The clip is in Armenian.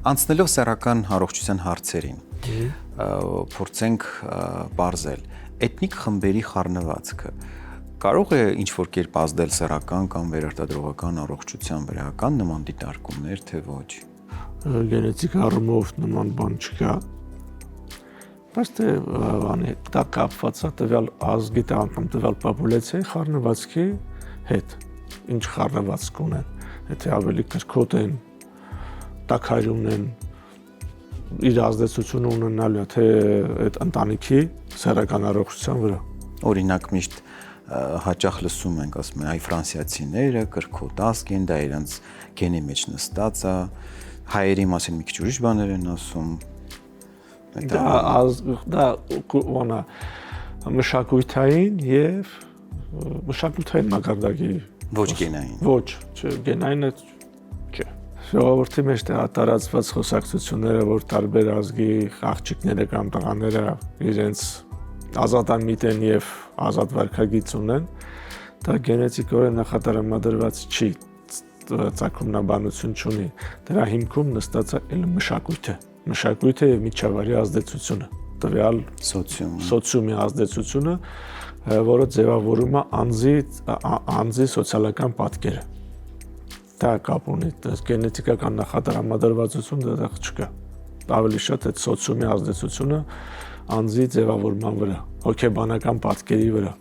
Անցնելով սեռական առողջության հարցերին, փորձենք բարձել էթնիկ խմբերի խառնվածքը կարող է ինչ-որ կերպ ազդել սեռական կամ վերարտադրողական առողջության վրա, կան նման դիտարկումներ, թե ոչ։ Գենետիկ առումով նման բան չկա, բայց թե դա կապված է տվյալ ազգի կամ տվյալ պոպուլյացիայի խառնվածքի հետ, ինչ խառնվածք ունեն, եթե ավելի կրքոտ են, տաքայրում են, իր ազդեցությունը ունենալու թե այդ ընտանիքի սեռական առողջության վրա։ Օրինակ միշտ հաճախ լսում ենք, ասում են, այ ֆրանսիացիները կրքոտ ազգ են, դա իրենց գենի մեջ նստած է, հայերի մասին մի քիչ ուրիշ բաներ են ասում։ Դա մշակութային եւ մշակութային մակարդակի ոչ գենային։ Ոչ, գենայինը չէ։ Ժողովրդի մեջ տարածված խոսակցությունները, որ տարբեր ազգի աղջիկները կամ տղաները իրենց ազատամիտ են եւ ազատ վարքագիծ ունեն, դա գենետիկորեն նախատրամադրված չի, ծագումնաբանություն չունի։ Դրա հիմքում նստած է մշակույթը եւ միջավայրի ազդեցությունը, տվյալ սոցիումի ազդեցությունը, որը ձևավորում է անձի սոցիալական պատկերը։ Դա կապ ունի, գենետիկական նախատրամադրվածություն դեռ չկա։ Ավելի շատ այդ սոցիումի ազդեցությունը անձի ձևավորման վրա, հոգեբանական պատկերի վրա։